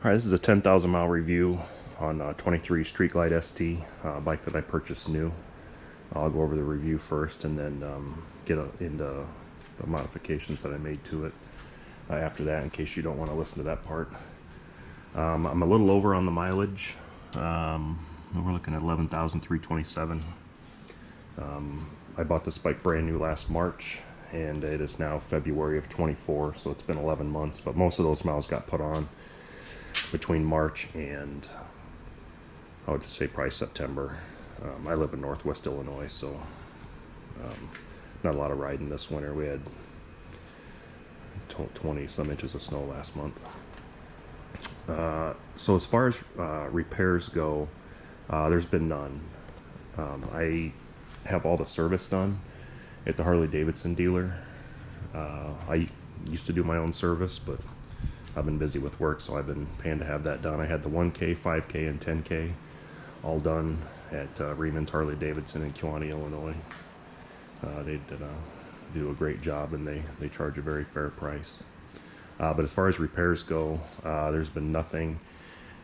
Alright, this is a 10,000 mile review on 23 Street Glide ST, bike that I purchased new. I'll go over the review first and then get into the modifications that I made to it after that, in case you don't want to listen to that part. I'm a little over on the mileage. We're looking at 11,327. I bought this bike brand new last March, and it is now February of 24, so it's been 11 months, but most of those miles got put on between March and I would say probably September. I live in Northwest Illinois, so not a lot of riding this winter. We had 20 some inches of snow last month. So as far as repairs go, there's been none. I have all the service done at the Harley Davidson dealer. I used to do my own service, but I've been busy with work, so I've been paying to have that done. I had the 1K, 5K, and 10K all done at Reiman's Harley Davidson in Kewanee, Illinois. They do a great job, and they charge a very fair price. But as far as repairs go, there's been nothing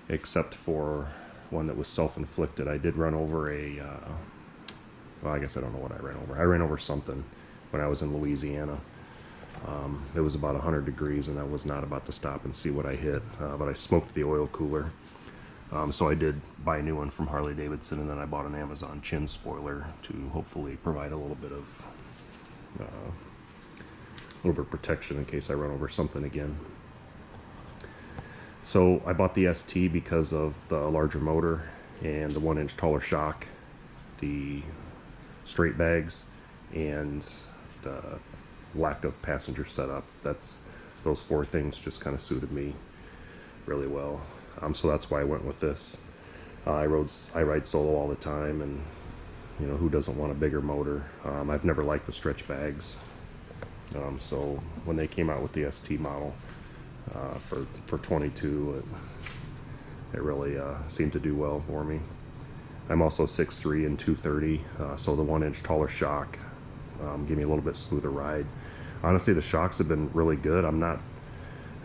except for one that was self-inflicted. I did run over well, I guess I don't know what I ran over. I ran over something when I was in Louisiana. It was about 100 degrees, and I was not about to stop and see what I hit, but I smoked the oil cooler. So I did buy a new one from Harley Davidson, and then I bought an Amazon chin spoiler to hopefully provide a little bit of protection in case I run over something again. So I bought the ST because of the larger motor and the 1-inch taller shock, the straight bags, and the lack of passenger setup. Those four things just kind of suited me really well. So that's why I went with this. I ride solo all the time, and you know, who doesn't want a bigger motor? I've never liked the stretch bags. So when they came out with the ST model for 22, it really seemed to do well for me. I'm also 6'3" and 230, so the 1-inch taller shock gave me a little bit smoother ride. Honestly, the shocks have been really good.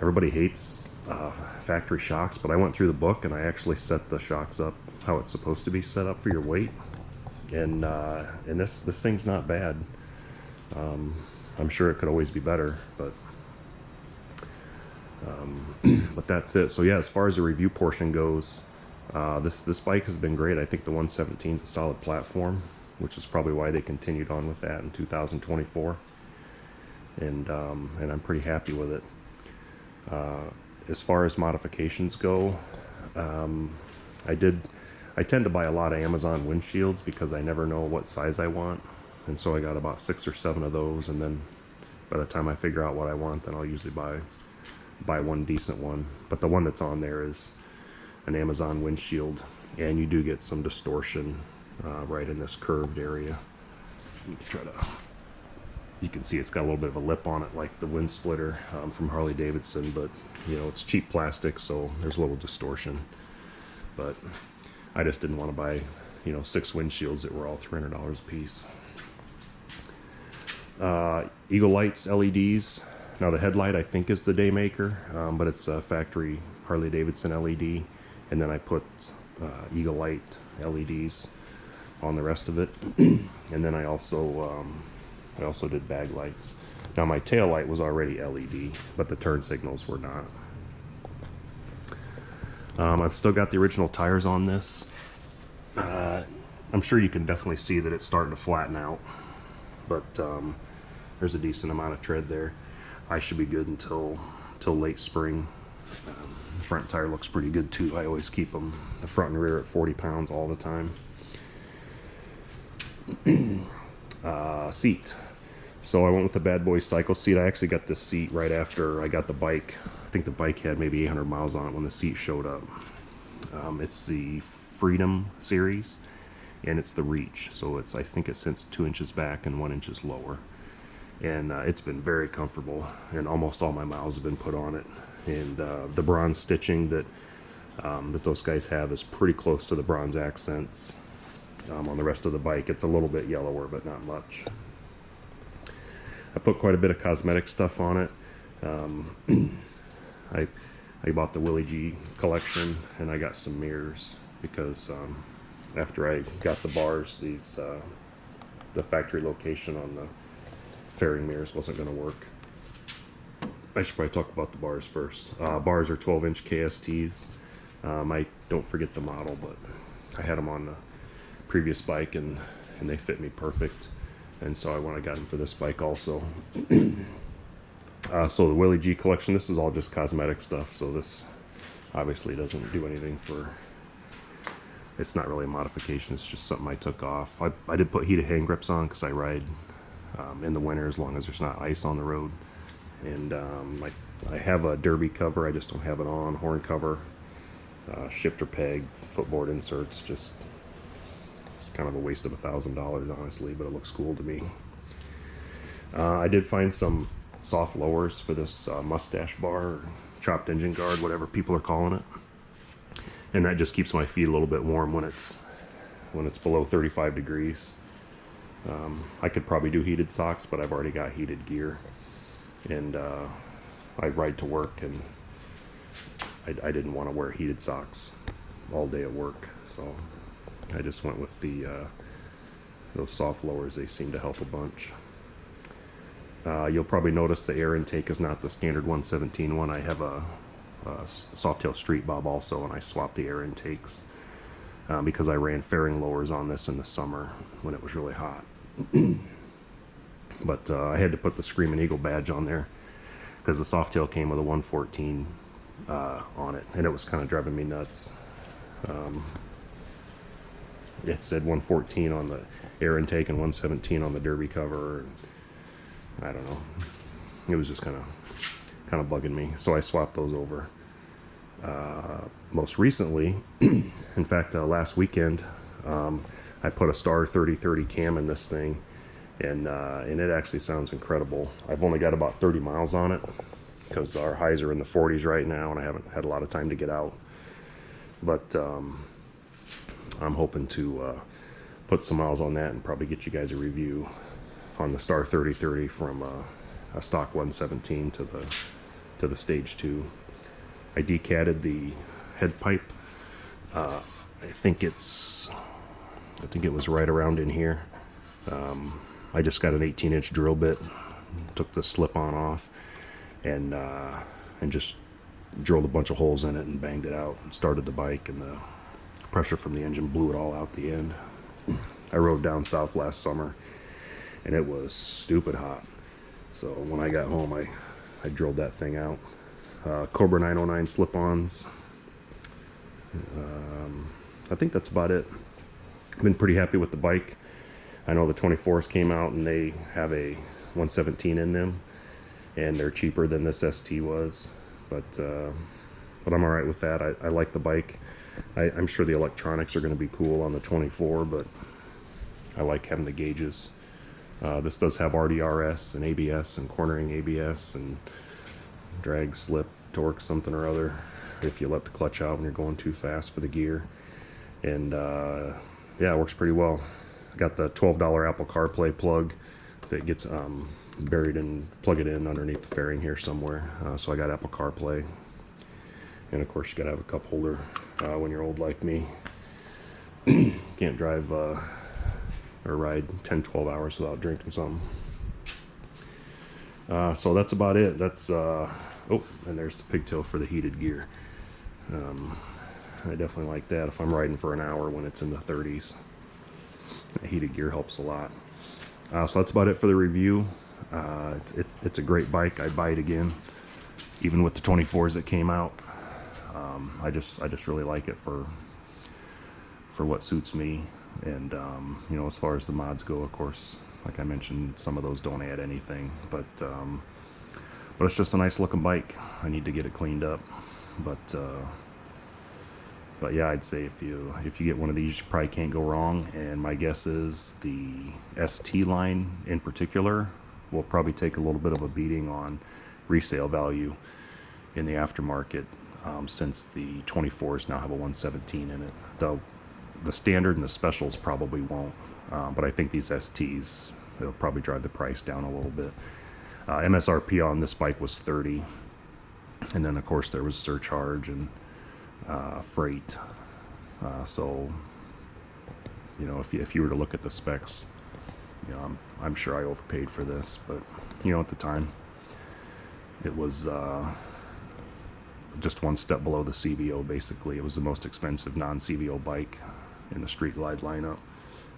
Everybody hates factory shocks, but I went through the book and I actually set the shocks up how it's supposed to be set up for your weight, and this thing's not bad. I'm sure it could always be better, but that's it. So yeah, as far as the review portion goes, this bike has been great. I think the 117 is a solid platform, which is probably why they continued on with that in 2024, and I'm pretty happy with it. As far as modifications go, I tend to buy a lot of Amazon windshields because I never know what size I want, and so I got about 6 or 7 of those, and then by the time I figure out what I want, then I'll usually buy one decent one. But the one that's on there is an Amazon windshield, and you do get some distortion right in this curved area. You can see it's got a little bit of a lip on it like the wind splitter from Harley Davidson, but you know, it's cheap plastic, so there's a little distortion. But I just didn't want to buy, you know, 6 windshields that were all $300 a piece. Eagle Lights LEDs. Now the headlight I think is the Daymaker, but it's a factory Harley Davidson LED, and then I put Eagle Light LEDs on the rest of it. And then I also did bag lights. Now my tail light was already LED, but the turn signals were not. I've still got the original tires on this. I'm sure you can definitely see that it's starting to flatten out, but there's a decent amount of tread there. I should be good until late spring. The front tire looks pretty good too. I always keep them, the front and rear, at 40 pounds all the time. Seat. So I went with the Bad Boy Cycle seat. I actually got this seat right after I got the bike. I think the bike had maybe 800 miles on it when the seat showed up. It's the Freedom series, and it's the Reach. So I think it sits 2 inches back and 1 inch lower. And it's been very comfortable, and almost all my miles have been put on it. And the bronze stitching that those guys have is pretty close to the bronze accents on the rest of the bike. It's a little bit yellower, but not much. I put quite a bit of cosmetic stuff on it. I bought the Willie G collection, and I got some mirrors because after I got the bars, the factory location on the fairing mirrors wasn't going to work. I should probably talk about the bars first. Bars are 12-inch KSTs. I don't forget the model, but I had them on the previous bike, and they fit me perfect. And so I got them for this bike also. So the Willie G collection, this is all just cosmetic stuff. So this obviously doesn't do anything for, it's not really a modification. It's just something I took off. I did put heated hand grips on because I ride in the winter as long as there's not ice on the road. And I have a derby cover, I just don't have it on, horn cover, shifter peg, footboard inserts, just it's kind of a waste of $1,000 honestly, but it looks cool to me. I did find some soft lowers for this mustache bar, or chopped engine guard, whatever people are calling it. And that just keeps my feet a little bit warm when it's below 35 degrees. I could probably do heated socks, but I've already got heated gear. And I ride to work, and I didn't want to wear heated socks all day at work, so I just went with those soft lowers. They seem to help a bunch. You'll probably notice the air intake is not the standard 117 one. I have a Softtail Street Bob also, and I swapped the air intakes because I ran fairing lowers on this in the summer when it was really hot. But I had to put the Screaming Eagle badge on there because the Softtail came with a 114 on it, and it was kind of driving me nuts. It said 114 on the air intake and 117 on the derby cover. And I don't know. It was just kind of bugging me, so I swapped those over. Most recently, in fact, last weekend, I put a Star 3030 cam in this thing. And it actually sounds incredible. I've only got about 30 miles on it because our highs are in the 40s right now, and I haven't had a lot of time to get out. But I'm hoping to put some miles on that and probably get you guys a review on the Star 3030 from a stock 117 to the Stage 2. I decatted the head pipe. I think it was right around in here. I just got an 18-inch drill bit, took the slip-on off, and just drilled a bunch of holes in it and banged it out and started the bike, and the pressure from the engine blew it all out the end. I rode down south last summer, and it was stupid hot. So when I got home, I drilled that thing out. Cobra 909 slip-ons. I think that's about it. I've been pretty happy with the bike. I know the 24s came out and they have a 117 in them, and they're cheaper than this ST was, but I'm alright with that. I like the bike. I'm sure the electronics are going to be cool on the 24, but I like having the gauges. This does have RDRS and ABS and cornering ABS and drag, slip, torque, something or other if you let the clutch out when you're going too fast for the gear. And yeah, it works pretty well. I got the $12 Apple CarPlay plug that gets buried and plug it in underneath the fairing here somewhere. So I got Apple CarPlay. And of course you gotta have a cup holder when you're old like me. Can't drive or ride 10-12 hours without drinking something. So that's about it. That's oh, and there's the pigtail for the heated gear. I definitely like that if I'm riding for an hour when it's in the 30s. The heated gear helps a lot. So that's about it for the review. It's a great bike. I'd buy it again, even with the 24s that came out. I just really like it for what suits me. And you know, as far as the mods go, of course, like I mentioned, some of those don't add anything, but it's just a nice looking bike. I need to get it cleaned up, but yeah, I'd say if you get one of these, you probably can't go wrong. And my guess is the ST line in particular will probably take a little bit of a beating on resale value in the aftermarket, since the 24s now have a 117 in it. Though the standard and the specials probably won't, but I think these STs, it'll probably drive the price down a little bit. MSRP on this bike was $30. And then of course there was surcharge and freight. So you know, if you were to look at the specs, you know, I'm sure I overpaid for this, but you know, at the time it was just one step below the CVO. Basically, it was the most expensive non-CVO bike in the Street Glide lineup.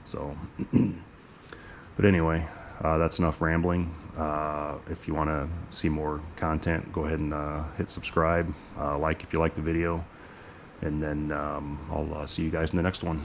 So but anyway, that's enough rambling. If you want to see more content, go ahead and hit subscribe, like if you like the video, and then I'll see you guys in the next one.